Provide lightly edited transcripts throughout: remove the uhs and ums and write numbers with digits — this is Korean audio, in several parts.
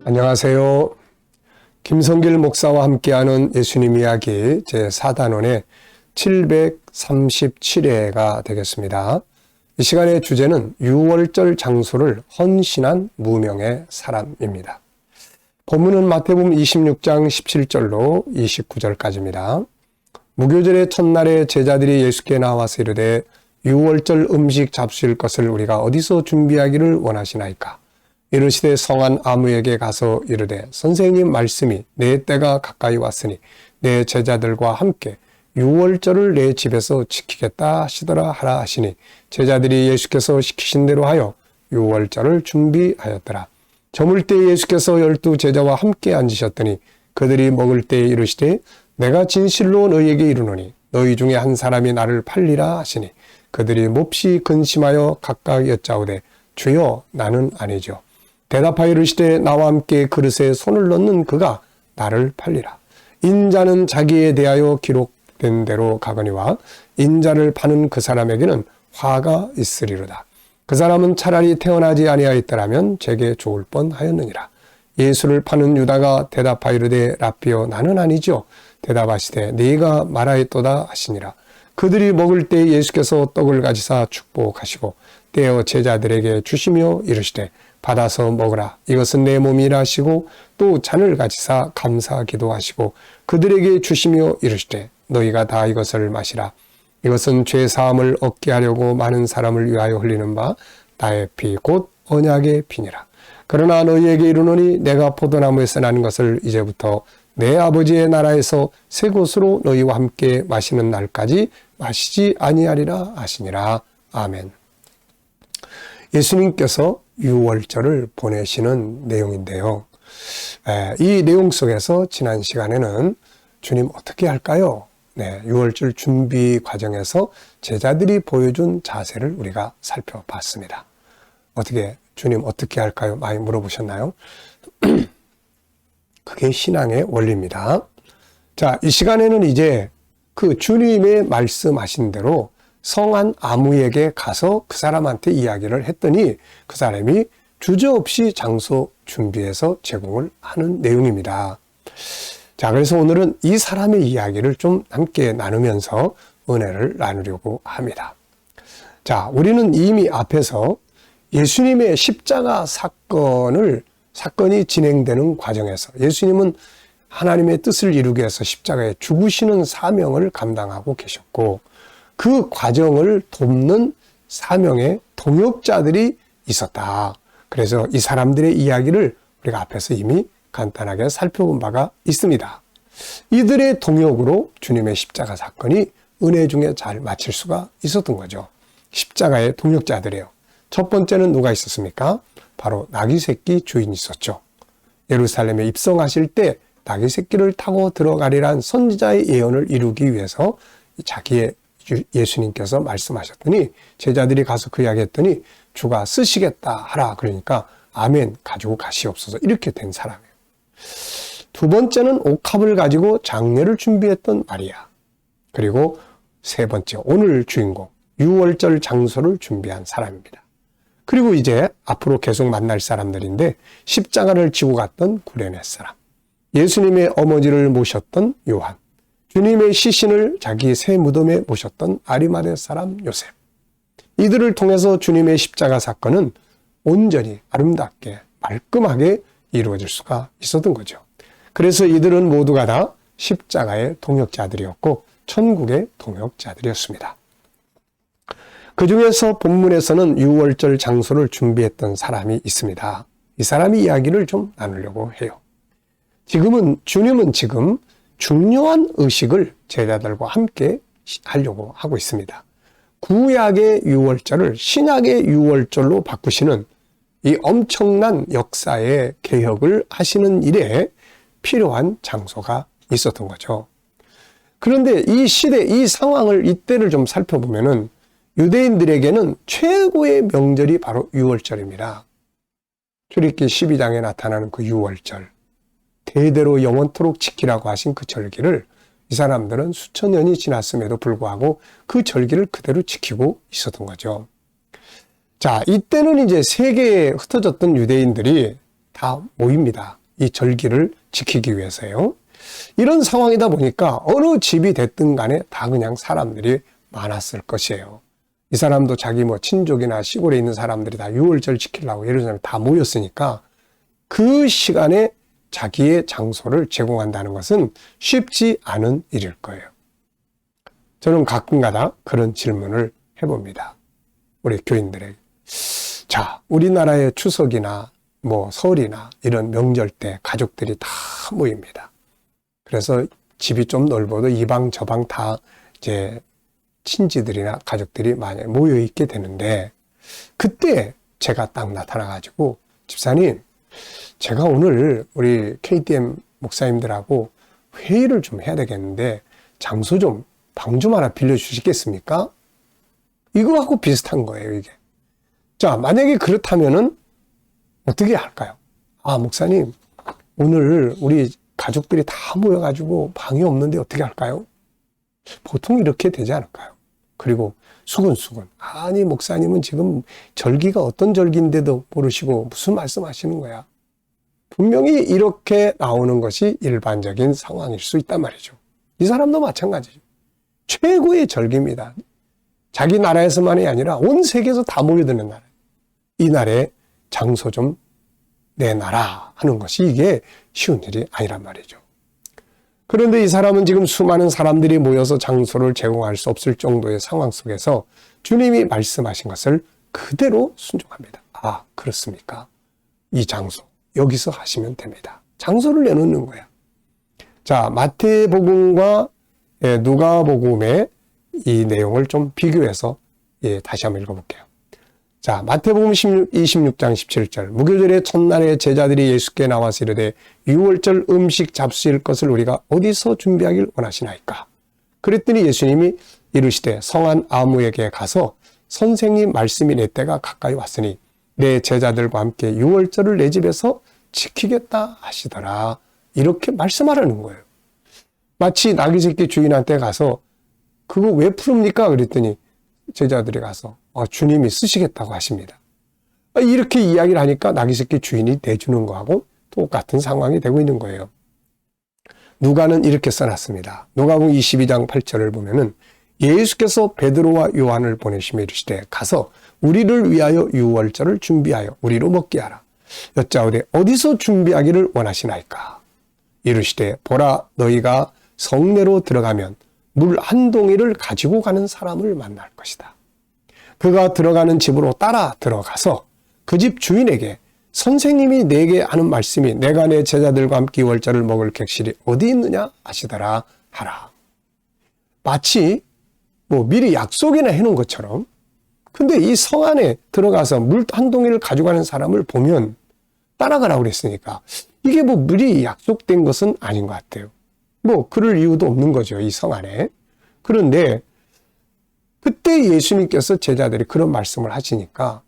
안녕하세요. 김성길 목사와 함께하는 예수님 이야기 제4단원의 737회가 되겠습니다. 이 시간의 주제는 6월절 장소를 헌신한 무명의 사람입니다. 본문은 마태복음 26장 17절로 29절까지입니다. 무교절의 첫날에 제자들이 예수께 나와서 이르되 6월절 음식 잡수실 것을 우리가 어디서 준비하기를 원하시나이까? 이르시되 성한 아무에게 가서 이르되 선생님 말씀이 내 때가 가까이 왔으니 내 제자들과 함께 6월절을 내 집에서 지키겠다 하시더라 하라 하시니 제자들이 예수께서 시키신 대로 하여 6월절을 준비하였더라. 저물 때 예수께서 12 제자와 함께 앉으셨더니 그들이 먹을 때에 이르시되 내가 진실로 너희에게 이르노니 너희 중에 한 사람이 나를 팔리라 하시니 그들이 몹시 근심하여 각각 여짜오되 주여 나는 아니죠. 대답하여 이르시되 나와 함께 그릇에 손을 넣는 그가 나를 팔리라. 인자는 자기에 대하여 기록된 대로 가거니와 인자를 파는 그 사람에게는 화가 있으리로다. 그 사람은 차라리 태어나지 아니하였더라면 제게 좋을 뻔하였느니라. 예수를 파는 유다가 대답하여 이르되 라삐여 나는 아니죠. 대답하시되 네가 말하였도다 하시니라. 그들이 먹을 때 예수께서 떡을 가지사 축복하시고 떼어 제자들에게 주시며 이르시되 받아서 먹으라. 이것은 내 몸이라 하시고 또 잔을 가지사 감사하기도 하시고 그들에게 주시며 이르시되 너희가 다 이것을 마시라. 이것은 죄 사함을 얻게 하려고 많은 사람을 위하여 흘리는 바 나의 피 곧 언약의 피니라. 그러나 너희에게 이르노니 내가 포도나무에서 난 것을 이제부터 내 아버지의 나라에서 새 곳으로 너희와 함께 마시는 날까지 마시지 아니하리라 하시니라. 아멘. 예수님께서 6월절을 보내시는 내용인데요. 이 내용 속에서 지난 시간에는 주님 어떻게 할까요? 6월절 준비 과정에서 제자들이 보여준 자세를 우리가 살펴봤습니다. 주님 어떻게 할까요? 많이 물어보셨나요? 그게 신앙의 원리입니다. 자, 이 시간에는 이제 그 주님의 말씀하신 대로 성한 아무에게 가서 그 사람한테 이야기를 했더니 그 사람이 주저없이 장소 준비해서 제공을 하는 내용입니다. 자, 그래서 오늘은 이 사람의 이야기를 좀 함께 나누면서 은혜를 나누려고 합니다. 자, 우리는 이미 앞에서 예수님의 십자가 사건이 진행되는 과정에서 예수님은 하나님의 뜻을 이루기 위해서 십자가에 죽으시는 사명을 감당하고 계셨고 그 과정을 돕는 사명의 동역자들이 있었다. 그래서 이 사람들의 이야기를 우리가 앞에서 이미 간단하게 살펴본 바가 있습니다. 이들의 동역으로 주님의 십자가 사건이 은혜 중에 잘 마칠 수가 있었던 거죠. 십자가의 동역자들이에요. 첫 번째는 누가 있었습니까? 바로 나귀 새끼 주인이 있었죠. 예루살렘에 입성하실 때 나귀 새끼를 타고 들어가리란 선지자의 예언을 이루기 위해서 예수님께서 말씀하셨더니 제자들이 가서 그 이야기했더니 주가 쓰시겠다 하라. 그러니까 아멘 가지고 가시옵소서 이렇게 된 사람이에요. 두 번째는 옥합을 가지고 장례를 준비했던 마리아. 그리고 세 번째 오늘 주인공 6월절 장소를 준비한 사람입니다. 그리고 이제 앞으로 계속 만날 사람들인데 십자가를 지고 갔던 구레네 사람, 예수님의 어머니를 모셨던 요한, 주님의 시신을 자기 새 무덤에 모셨던 아리마대 사람 요셉. 이들을 통해서 주님의 십자가 사건은 온전히 아름답게 말끔하게 이루어질 수가 있었던 거죠. 그래서 이들은 모두가 다 십자가의 동역자들이었고 천국의 동역자들이었습니다. 그 중에서 본문에서는 6월절 장소를 준비했던 사람이 있습니다. 이 사람의 이야기를 좀 나누려고 해요. 주님은 지금 중요한 의식을 제자들과 함께 하려고 하고 있습니다. 구약의 6월절을 신약의 6월절로 바꾸시는 이 엄청난 역사의 개혁을 하시는 일에 필요한 장소가 있었던 거죠. 그런데 이 시대, 이 상황을, 이때를 좀 살펴보면은 유대인들에게는 최고의 명절이 바로 6월절입니다. 출애굽기 12장에 나타나는 그 6월절. 대대로 영원토록 지키라고 하신 그 절기를 이 사람들은 수천 년이 지났음에도 불구하고 그 절기를 그대로 지키고 있었던 거죠. 자, 이때는 이제 세계에 흩어졌던 유대인들이 다 모입니다. 이 절기를 지키기 위해서요. 이런 상황이다 보니까 어느 집이 됐든 간에 다 그냥 사람들이 많았을 것이에요. 이 사람도 자기 뭐 친족이나 시골에 있는 사람들이 다 유월절 지키려고 예를 들면 다 모였으니까 그 시간에 자기의 장소를 제공한다는 것은 쉽지 않은 일일 거예요. 저는 가끔가다 그런 질문을 해봅니다. 우리 교인들에게. 자, 우리나라의 추석이나 뭐 설이나 이런 명절 때 가족들이 다 모입니다. 그래서 집이 좀 넓어도 이방 저방 다 이제 친지들이나 가족들이 많이 모여 있게 되는데 그때 제가 딱 나타나가지고 집사님, 제가 오늘 우리 KTM 목사님들하고 회의를 좀 해야 되겠는데 장소 좀, 방 좀 하나 빌려주시겠습니까? 이거하고 비슷한 거예요, 이게. 자, 만약에 그렇다면은 어떻게 할까요? 아, 목사님, 오늘 우리 가족들이 다 모여가지고 방이 없는데 어떻게 할까요? 보통 이렇게 되지 않을까요? 그리고 수근수근. 아니, 목사님은 지금 절기가 어떤 절기인데도 모르시고 무슨 말씀하시는 거야? 분명히 이렇게 나오는 것이 일반적인 상황일 수 있단 말이죠. 이 사람도 마찬가지죠. 최고의 절기입니다. 자기 나라에서만이 아니라 온 세계에서 다 모여드는 나라. 이 날에 장소 좀 내놔라 하는 것이 이게 쉬운 일이 아니란 말이죠. 그런데 이 사람은 지금 수많은 사람들이 모여서 장소를 제공할 수 없을 정도의 상황 속에서 주님이 말씀하신 것을 그대로 순종합니다. 아, 그렇습니까? 이 장소, 여기서 하시면 됩니다. 장소를 내놓는 거야. 자, 마태복음과 누가복음의 이 내용을 좀 비교해서 다시 한번 읽어볼게요. 자, 마태복음 26장 17절. 무교절의 첫날에 제자들이 예수께 나와서 이르되 유월절 음식 잡수실 것을 우리가 어디서 준비하길 원하시나이까? 그랬더니 예수님이 이르시되 성한 아무에게 가서 선생님 말씀이 내 때가 가까이 왔으니 내 제자들과 함께 유월절을 내 집에서 지키겠다 하시더라. 이렇게 말씀하라는 거예요. 마치 나귀 새끼 주인한테 가서 그거 왜 푸릅니까? 그랬더니 제자들이 가서 주님이 쓰시겠다고 하십니다. 이렇게 이야기를 하니까 나귀 새끼 주인이 내주는 거하고 똑같은 상황이 되고 있는 거예요. 누가는 이렇게 써놨습니다. 누가복음 22장 8절을 보면은 예수께서 베드로와 요한을 보내시며 이르시되 가서 우리를 위하여 유월절을 준비하여 우리로 먹게 하라. 여짜오되 어디서 준비하기를 원하시나이까? 이르시되 보라, 너희가 성내로 들어가면 물 한 동이를 가지고 가는 사람을 만날 것이다. 그가 들어가는 집으로 따라 들어가서 그 집 주인에게 선생님이 내게 하는 말씀이 내가 내 제자들과 함께 유월절을 먹을 객실이 어디 있느냐 하시더라 하라. 마치 미리 약속이나 해놓은 것처럼. 근데 이 성 안에 들어가서 물 한 동이를 가져가는 사람을 보면 따라가라고 그랬으니까 이게 미리 약속된 것은 아닌 것 같아요. 그럴 이유도 없는 거죠, 이 성 안에. 그런데 그때 예수님께서 제자들이 그런 말씀을 하시니까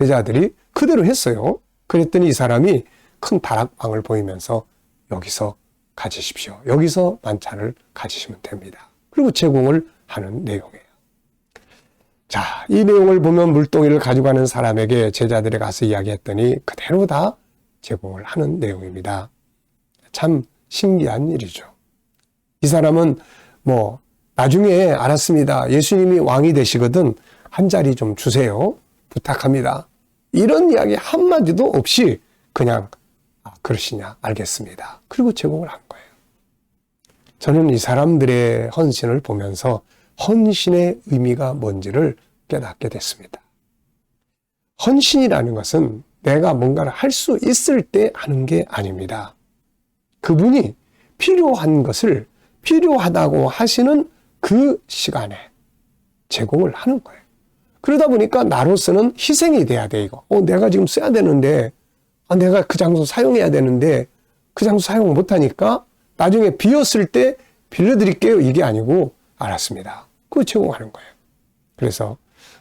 제자들이 그대로 했어요. 그랬더니 이 사람이 큰 다락방을 보이면서 여기서 가지십시오. 여기서 만찬을 가지시면 됩니다. 그리고 제공을 하는 내용이에요. 자, 이 내용을 보면 물동이를 가져가는 사람에게 제자들이 가서 이야기했더니 그대로 다 제공을 하는 내용입니다. 참 신기한 일이죠. 이 사람은 나중에 알았습니다. 예수님이 왕이 되시거든 한 자리 좀 주세요. 부탁합니다. 이런 이야기 한마디도 없이 그냥 그러시냐 알겠습니다. 그리고 제공을 한 거예요. 저는 이 사람들의 헌신을 보면서 헌신의 의미가 뭔지를 깨닫게 됐습니다. 헌신이라는 것은 내가 뭔가를 할 수 있을 때 하는 게 아닙니다. 그분이 필요한 것을 필요하다고 하시는 그 시간에 제공을 하는 거예요. 그러다 보니까 나로서는 희생이 돼야 돼, 이거. 내가 지금 써야 되는데, 내가 그 장소 사용해야 되는데, 그 장소 사용 못하니까 나중에 비었을 때 빌려드릴게요. 이게 아니고, 알았습니다. 그거 제공하는 거예요. 그래서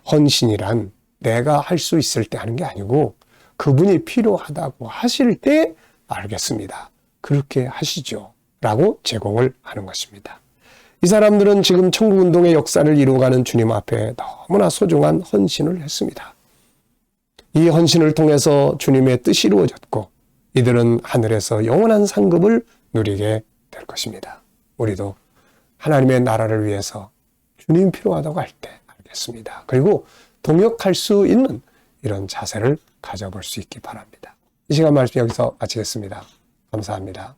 헌신이란 내가 할 수 있을 때 하는 게 아니고, 그분이 필요하다고 하실 때 알겠습니다. 그렇게 하시죠. 라고 제공을 하는 것입니다. 이 사람들은 지금 천국운동의 역사를 이루어가는 주님 앞에 너무나 소중한 헌신을 했습니다. 이 헌신을 통해서 주님의 뜻이 이루어졌고 이들은 하늘에서 영원한 상급을 누리게 될 것입니다. 우리도 하나님의 나라를 위해서 주님 필요하다고 할 때 알겠습니다. 그리고 동역할 수 있는 이런 자세를 가져볼 수 있기 바랍니다. 이 시간 말씀 여기서 마치겠습니다. 감사합니다.